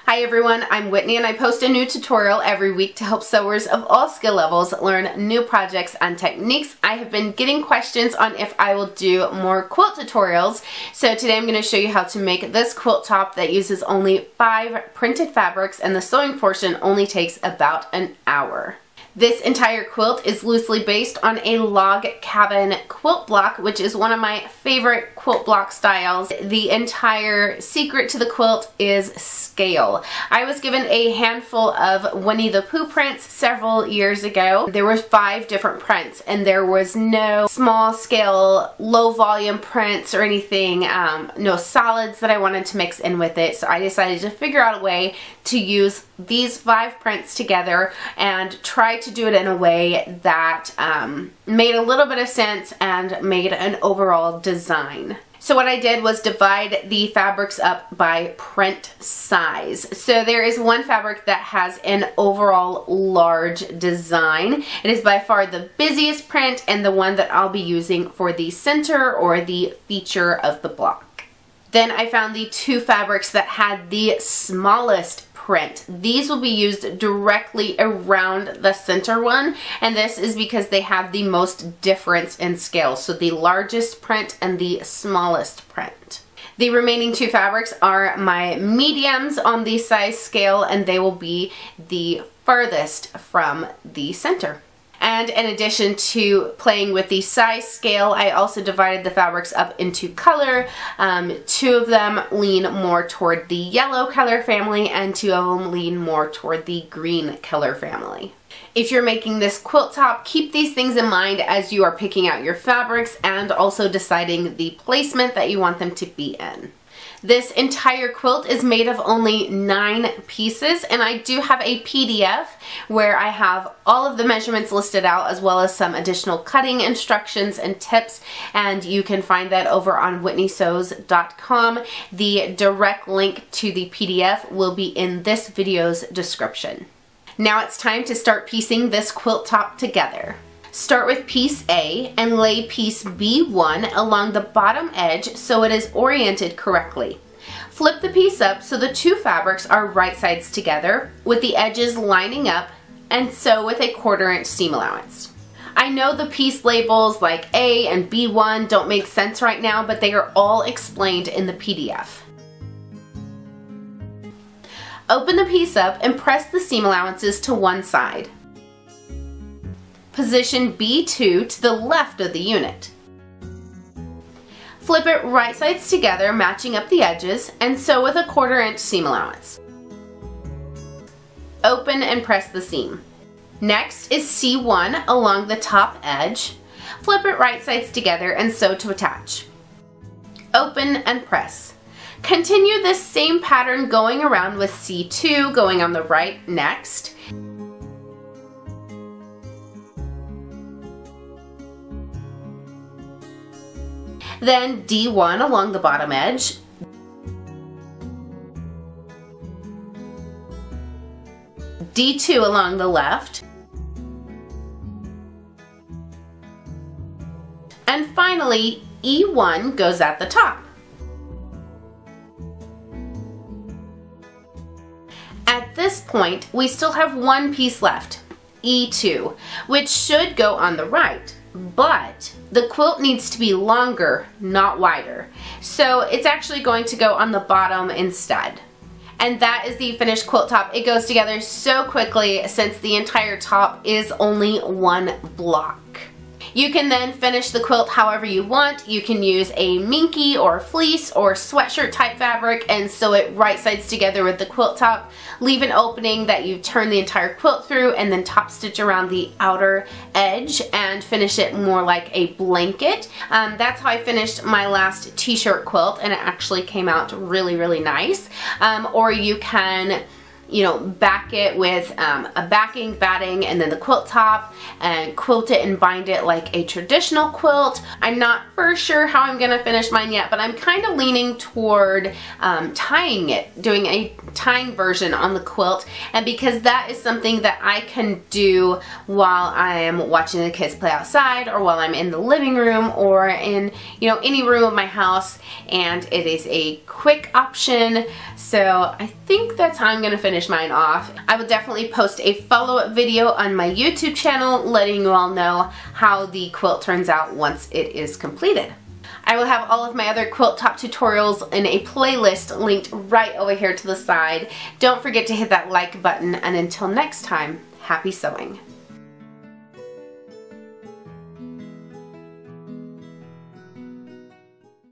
Hi everyone, I'm Whitney and I post a new tutorial every week to help sewers of all skill levels learn new projects and techniques. I have been getting questions on if I will do more quilt tutorials, so today I'm going to show you how to make this quilt top that uses only 5 printed fabrics, and the sewing portion only takes about an hour. This entire quilt is loosely based on a log cabin quilt block, which is one of my favorite quilt block styles. The entire secret to the quilt is scale. I was given a handful of Winnie the Pooh prints several years ago. There were 5 different prints and there was no small scale, low volume prints or anything, no solids that I wanted to mix in with it. So I decided to figure out a way to use these 5 prints together and try to do it in a way that made a little bit of sense and made an overall design. So what I did was divide the fabrics up by print size. So there is one fabric that has an overall large design. It is by far the busiest print and the one that I'll be using for the center or the feature of the block. Then I found the 2 fabrics that had the smallest print. These will be used directly around the center one, and this is because they have the most difference in scale. So the largest print and the smallest print. The remaining 2 fabrics are my mediums on the size scale, and they will be the furthest from the center. And in addition to playing with the size scale, I also divided the fabrics up into color. 2 of them lean more toward the yellow color family and 2 of them lean more toward the green color family. If you're making this quilt top, keep these things in mind as you are picking out your fabrics and also deciding the placement that you want them to be in. This entire quilt is made of only 9 pieces, and I do have a PDF where I have all of the measurements listed out as well as some additional cutting instructions and tips, and you can find that over on whitneysews.com. The direct link to the PDF will be in this video's description. Now it's time to start piecing this quilt top together. Start with piece A and lay piece B1 along the bottom edge so it is oriented correctly. Flip the piece up so the 2 fabrics are right sides together with the edges lining up, and sew with a 1/4 inch seam allowance. I know the piece labels like A and B1 don't make sense right now, but they are all explained in the PDF. Open the piece up and press the seam allowances to one side. Position B2 to the left of the unit. Flip it right sides together, matching up the edges, and sew with a 1/4 inch seam allowance. Open and press the seam. Next is C1 along the top edge. Flip it right sides together and sew to attach. Open and press. Continue this same pattern going around with C2 going on the right next. Then D1 along the bottom edge. D2 along the left. And finally, E1 goes at the top. At this point, we still have 1 piece left, E2, which should go on the right. But the quilt needs to be longer, not wider. So it's actually going to go on the bottom instead. And that is the finished quilt top. It goes together so quickly since the entire top is only 1 block. You can then finish the quilt however you want. You can use a minky or fleece or sweatshirt type fabric and sew it right sides together with the quilt top. Leave an opening that you turn the entire quilt through and then top stitch around the outer edge and finish it more like a blanket. That's how I finished my last t-shirt quilt, and it actually came out really, really nice. Or you can you know, back it with a backing, batting, and then the quilt top, and quilt it and bind it like a traditional quilt. I'm not for sure how I'm gonna finish mine yet, but I'm kind of leaning toward tying it, doing a tying version on the quilt, and because that is something that I can do while I'm watching the kids play outside, or while I'm in the living room, or in, you know, any room of my house, and it is a quick option. So I think that's how I'm gonna finish mine off. I will definitely post a follow-up video on my YouTube channel letting you all know how the quilt turns out once it is completed. I will have all of my other quilt top tutorials in a playlist linked right over here to the side. Don't forget to hit that like button, and until next time, happy sewing.